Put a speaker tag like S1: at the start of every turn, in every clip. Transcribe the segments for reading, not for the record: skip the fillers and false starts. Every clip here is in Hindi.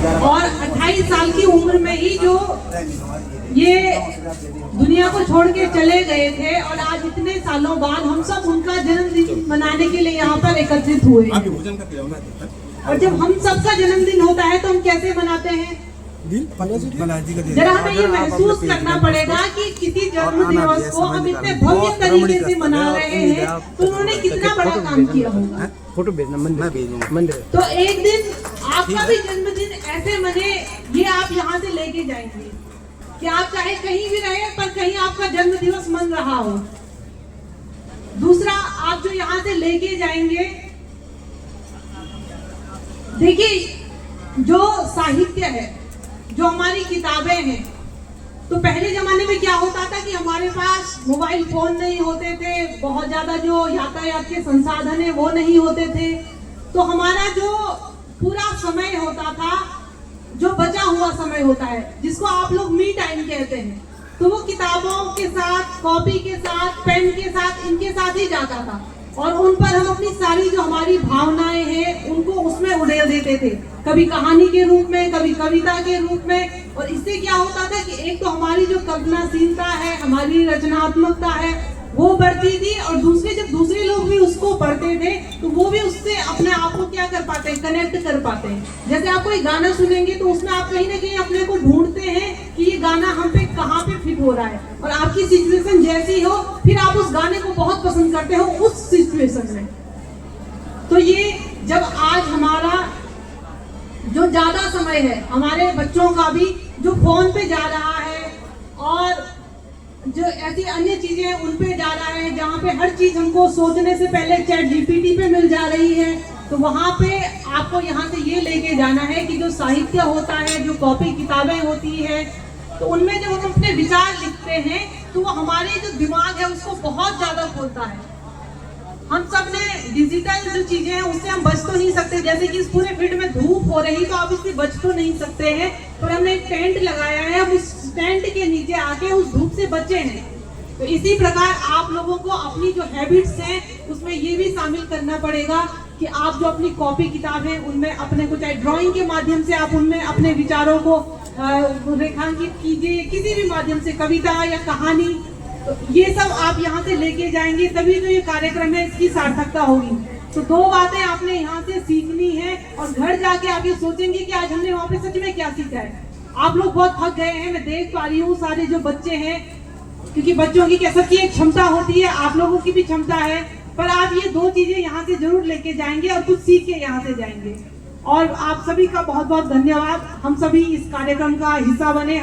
S1: और 28 साल की उम्र में ही जो ये दुनिया को छोड़ के चले गए थे, और आज इतने सालों बाद हम सब उनका जन्मदिन मनाने के लिए यहाँ पर एकत्रित हुए। और जब हम सबका जन्मदिन होता है तो हम कैसे मनाते हैं? जरा हमें ये महसूस करना पड़ेगा कि किसी जन्म दिवस को हम इतने भव्य तरीके से मना रहे हैं, तो उन्होंने कितना बड़ा काम किया होगा।
S2: फोटो भेजना, मंदिर।
S1: तो एक दिन आपका भी जन्मदिन ऐसे मने, ये आप यहाँ से लेके जाएंगे कि आप चाहे कहीं भी रहे पर कहीं आपका जन्म दिवस मन रहा हो। दूसरा, आप जो यहाँ से लेके जाएंगे, देखिए जो साहित्य है, जो हमारी किताबें हैं, तो पहले जमाने में क्या होता था कि हमारे पास मोबाइल फोन नहीं होते थे, बहुत ज्यादा जो यातायात के संसाधन है वो नहीं होते थे, तो हमारा जो पूरा समय होता था, जो बचा हुआ समय होता है, जिसको आप लोग मी टाइम कहते हैं, तो वो किताबों के साथ, कॉपी के साथ, पेन के साथ, इनके साथ ही जाता था, और उन पर हम अपनी सारी जो हमारी भावनाएं हैं उनको उसमें उड़ेल देते थे, कभी कहानी के रूप में, कभी कविता के रूप में। और इससे क्या होता था कि एक तो हमारी जो कल्पनाशीलता है, हमारी रचनात्मकता है, वो बढ़ती थी, और दूसरे जब दूसरे लोग भी उसको पढ़ते थे तो वो भी उससे अपने आप को क्या कर पाते हैं, कनेक्ट कर पाते हैं। जैसे आप कोई गाना सुनेंगे तो उसमें आप कहीं ना कहीं अपने को ढूंढते हैं कि ये गाना हम पे कहाँ पे फिट हो रहा है, और आपकी सिचुएशन जैसी हो फिर आप उस गाने को बहुत पसंद करते हो उस सिचुएशन में। तो ये जब आज हमारा जो ज्यादा समय है, हमारे बच्चों का भी जो फोन पे जा रहा है और जो ऐसी अन्य चीजें हैं उन पे जा रहा है, जहाँ पे हर चीज हमको सोचने से पहले चैट जीपीटी पे मिल जा रही है, तो वहाँ पे आपको यहाँ से ये लेके जाना है कि जो साहित्य होता है, जो कॉपी किताबें होती है, तो उनमें जब हम अपने विचार लिखते हैं तो वो हमारे जो दिमाग है उसको बहुत ज्यादा खोलता है। हम सब ने डिजिटल जो चीजें हैं उससे हम बच तो नहीं सकते, जैसे कि इस पूरे फील्ड में धूप हो रही तो आप इससे बच तो नहीं सकते हैं, पर हमने एक टेंट लगाया है, अब उस टेंट के नीचे आके उस धूप से बचे हैं। तो इसी प्रकार आप लोगों को अपनी जो हैबिट्स हैं उसमें ये भी शामिल करना पड़ेगा कि आप जो अपनी कॉपी किताब है उनमें अपने को, चाहे ड्राइंग के माध्यम से आप उनमें अपने विचारों को रेखांकित कीजिए, किसी भी माध्यम से, कविता या कहानी, तो ये सब आप यहाँ से लेके जाएंगे, तभी तो ये कार्यक्रम है इसकी सार्थकता होगी। तो दो बातें आपने यहाँ से सीखनी है, और घर जाके आप ये सोचेंगे कि आज हमने वहाँ पे सच में क्या सीखा है। आप लोग बहुत थक गए हैं, मैं देख पा रही हूँ सारे जो बच्चे हैं, क्योंकि बच्चों की कैसे की एक क्षमता होती है, आप लोगों की भी क्षमता है, पर आप ये दो चीजें यहाँ से जरूर लेके जाएंगे और कुछ सीख के यहाँ से जाएंगे। और आप सभी का बहुत बहुत धन्यवाद, हम सभी इस कार्यक्रम का हिस्सा बने,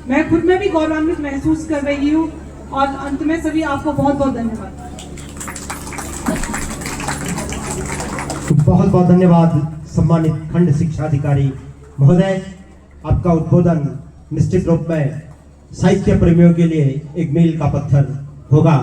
S1: मैं खुद में भी गौरवान्वित महसूस कर रही हूँ, और अंत में सभी आपको बहुत बहुत धन्यवाद।
S3: बहुत बहुत धन्यवाद सम्मानित खंड शिक्षाधिकारी महोदय, आपका उद्बोधन निश्चित रूप में साहित्य प्रेमियों के लिए एक मील का पत्थर होगा।